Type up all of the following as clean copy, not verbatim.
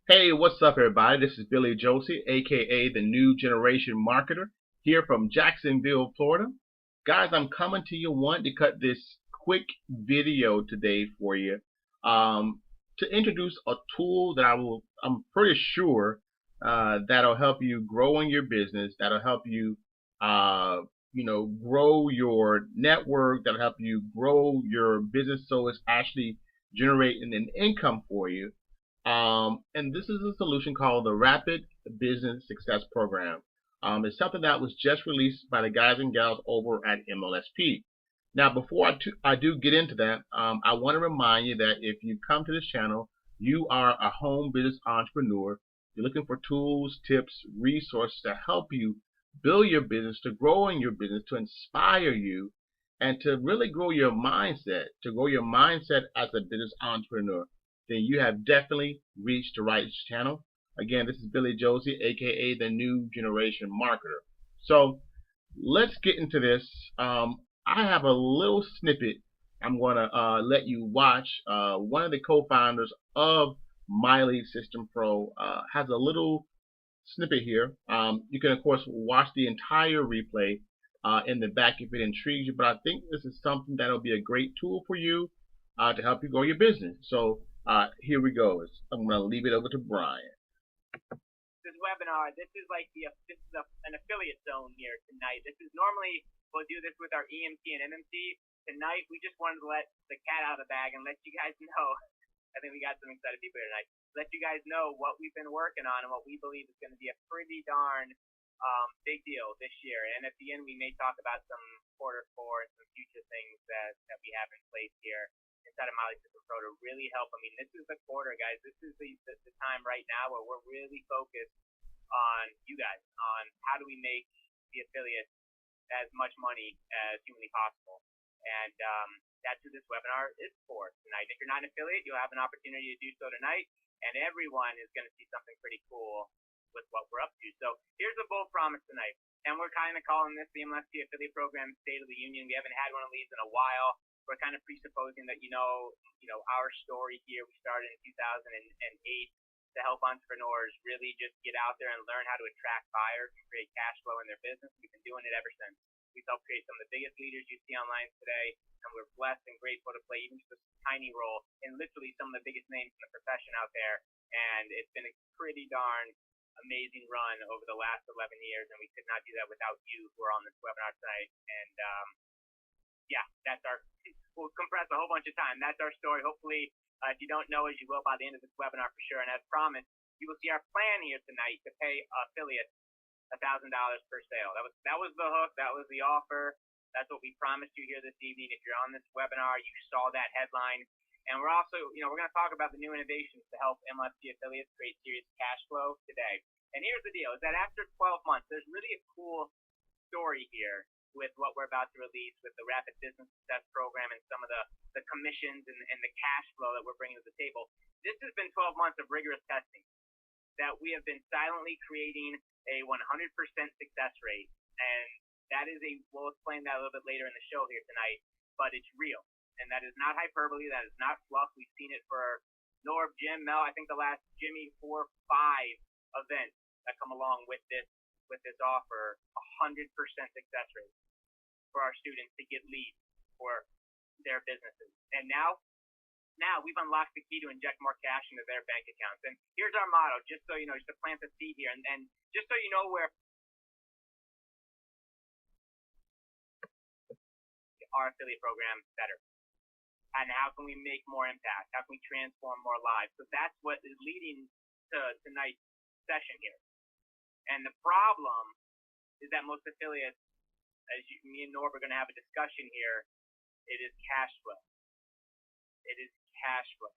Hey, what's up, everybody? This is Billy Josie, aka the New Generation Marketer, here from Jacksonville, Florida. Guys, I'm coming to you wanting to cut this quick video today for you to introduce a tool that I'm pretty sure that'll help you grow in your business, that'll help you, grow your network, that'll help you grow your business so it's actually generating an income for you. And this is a solution called the Rapid Business Success Program. It's something that was just released by the guys and gals over at MLSP. Now, before I do get into that, I want to remind you that if you come to this channel, you are a home business entrepreneur. You're looking for tools, tips, resources to help you build your business, to grow in your business, to inspire you, and to really grow your mindset, as a business entrepreneur, then you have definitely reached the right channel. Again, this is Billy Josie, aka the New Generation Marketer. So let's get into this. I have a little snippet I'm going to let you watch. One of the co-founders of My Lead System Pro has a little snippet here. You can, of course, watch the entire replay in the back if it intrigues you, but I think this is something that'll be a great tool for you to help you grow your business. So here we go. I'm going to leave it over to Brian. This webinar, an affiliate zone here tonight. This is normally, we'll do this with our EMT and MMT. Tonight, we just wanted to let the cat out of the bag and let you guys know. I think we got some excited people here tonight. Let you guys know what we've been working on and what we believe is going to be a pretty darn big deal this year. And at the end, we may talk about some quarter four and some future things that we have in place here inside of Molly System Pro to really help. I mean, this is the quarter, guys. This is the time right now where we're really focused on you guys, on how do we make the affiliates as much money as humanly possible. And that's who this webinar is for tonight. If you're not an affiliate, you'll have an opportunity to do so tonight, and everyone is going to see something pretty cool with what we're up to. So here's a bold promise tonight, and we're kind of calling this the MLSP Affiliate Program State of the Union. We haven't had one of these in a while. We're kind of presupposing that you know our story here. We started in 2008 to help entrepreneurs really just get out there and learn how to attract buyers and create cash flow in their business. We've been doing it ever since. We've helped create some of the biggest leaders you see online today, and we're blessed and grateful to play even just a tiny role in literally some of the biggest names in the profession out there. And it's been a pretty darn amazing run over the last 11 years, and we could not do that without you who are on this webinar tonight. And yeah, we'll compress a whole bunch of time. That's our story. Hopefully, if you don't know, as you will by the end of this webinar for sure. And as promised, you will see our plan here tonight to pay affiliates $1,000 per sale. That was the hook. That was the offer. That's what we promised you here this evening. If you're on this webinar, you saw that headline. And we're also, we're going to talk about the new innovations to help MLSP affiliates create serious cash flow today. And here's the deal, is that after 12 months, there's really a cool story here with what we're about to release with the Rapid Business Success Program and some of the commissions and the cash flow that we're bringing to the table. This has been 12 months of rigorous testing that we have been silently creating a 100% success rate. And that is we'll explain that a little bit later in the show here tonight, but it's real. And that is not hyperbole. That is not fluff. We've seen it for Norb, Jim, Mel. I think the last Jimmy 4 or 5 events that come along with this offer, 100% success rate for our students to get leads for their businesses. And now we've unlocked the key to inject more cash into their bank accounts. And here's our motto, just so you know, just to plant the seed here, and just so you know where our affiliate program better. And how can we make more impact? How can we transform more lives? So that's what is leading to tonight's session here. And the problem is that most affiliates, me and Norb are going to have a discussion here, it is cash flow. It is cash flow.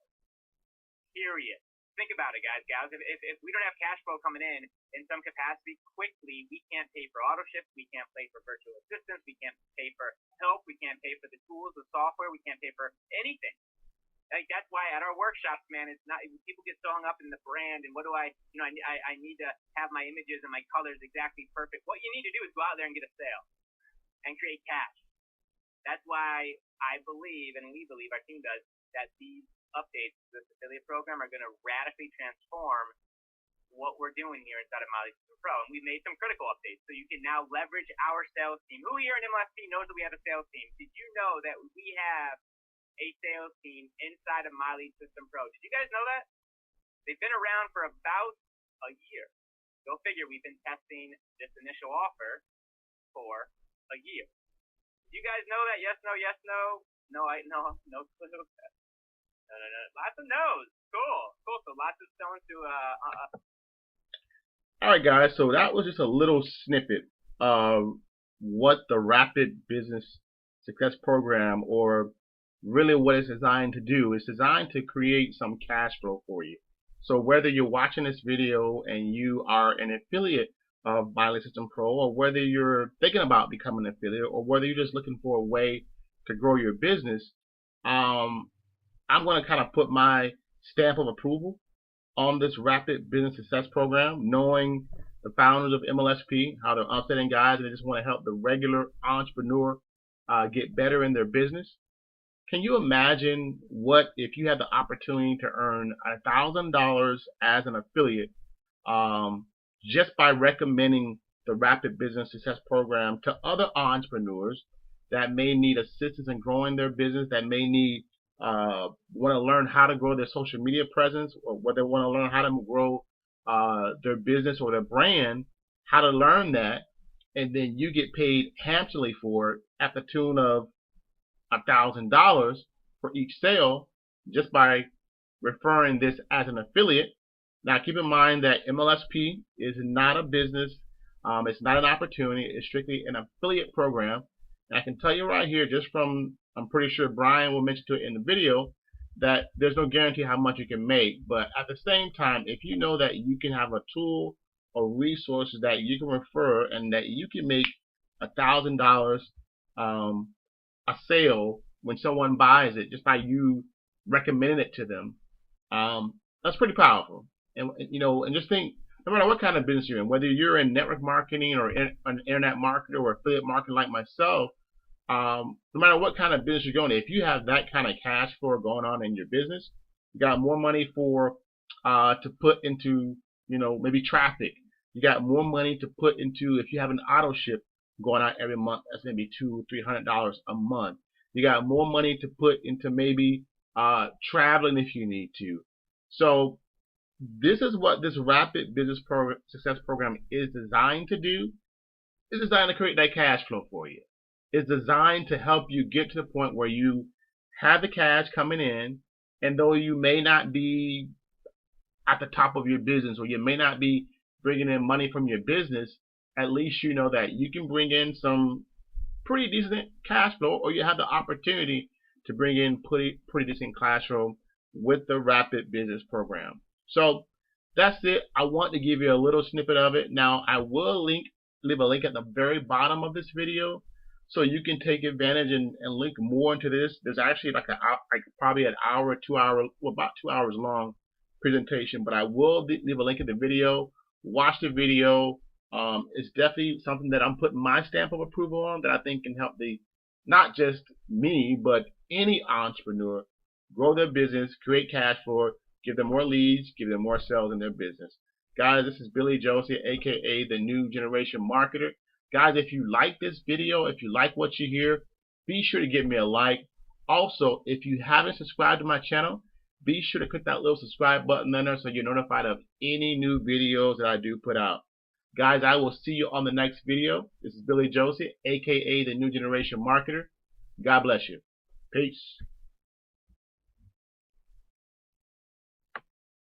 Period. Think about it, guys, gals. If we don't have cash flow coming in some capacity quickly, we can't pay for auto ship, we can't pay for virtual assistants, we can't pay for help, we can't pay for the tools, the software, we can't pay for anything. Like, that's why at our workshops, man, it's not, people get so hung up in the brand and what do I need to have my images and my colors exactly perfect. What you need to do is go out there and get a sale and create cash. That's why I believe, and we believe, our team does, that these updates to this affiliate program are going to radically transform what we're doing here inside of Miley System Pro. And we've made some critical updates. So you can now leverage our sales team. Who here in MLSP knows that we have a sales team? Did you know that we have a sales team inside of Miley System Pro? Did you guys know that? They've been around for about a year. Go figure, we've been testing this initial offer for a year. Do you guys know that? Yes, no, yes, no? No clue. No. Lots of no's. Cool. So lots of stones to All right, guys. So that was just a little snippet of what the Rapid Business Success Program, or really what it's designed to do. It's designed to create some cash flow for you. So whether you're watching this video and you are an affiliate of Miley System Pro, or whether you're thinking about becoming an affiliate, or whether you're just looking for a way to grow your business, I'm going to kind of put my stamp of approval on this Rapid Business Success Program, knowing the founders of MLSP, how they're outstanding guys, and they just want to help the regular entrepreneur get better in their business. Can you imagine what if you had the opportunity to earn $1,000 as an affiliate just by recommending the Rapid Business Success Program to other entrepreneurs that may need assistance in growing their business, that may need want to learn how to grow their social media presence, or whether they want to learn how to grow their business or their brand, how to learn that, and then you get paid handsomely for it at the tune of $1,000 for each sale just by referring this as an affiliate. Now keep in mind that MLSP is not a business, it's not an opportunity, it's strictly an affiliate program. And I can tell you right here, just from, I'm pretty sure Brian will mention to it in the video, that there's no guarantee how much you can make. But at the same time, if you know that you can have a tool or resources that you can refer and that you can make $1,000 a sale when someone buys it just by you recommending it to them, that's pretty powerful. And and just think, no matter what kind of business you're in, whether you're in network marketing or an internet marketer or affiliate marketing like myself, no matter what kind of business you're going in, if you have that kind of cash flow going on in your business, you got more money for to put into maybe traffic. You got more money to put into, if you have an auto ship going out every month, that's going to be $200-300 a month. You got more money to put into maybe traveling if you need to. So this is what this Rapid Business Success Program is designed to do. It's designed to create that cash flow for you. It's designed to help you get to the point where you have the cash coming in, and though you may not be at the top of your business, or you may not be bringing in money from your business, at least you know that you can bring in some pretty decent cash flow, or you have the opportunity to bring in pretty decent cash flow with the Rapid Business Program. So that's it. I want to give you a little snippet of it. Now I will leave a link at the very bottom of this video, so you can take advantage and link more into this. There's actually like probably an hour, 2 hour, well, about 2 hours long presentation, but I will leave a link in the video. Watch the video. It's definitely something that I'm putting my stamp of approval on, that I think can help not just me, but any entrepreneur grow their business, create cash flow, give them more leads, give them more sales in their business. Guys, this is Billy Josie, aka the New Generation Marketer. Guys, if you like this video, if you like what you hear, be sure to give me a like. Also, if you haven't subscribed to my channel, be sure to click that little subscribe button there so you're notified of any new videos that I do put out. Guys, I will see you on the next video. This is Billy Josie, aka the New Generation Marketer. God bless you. Peace.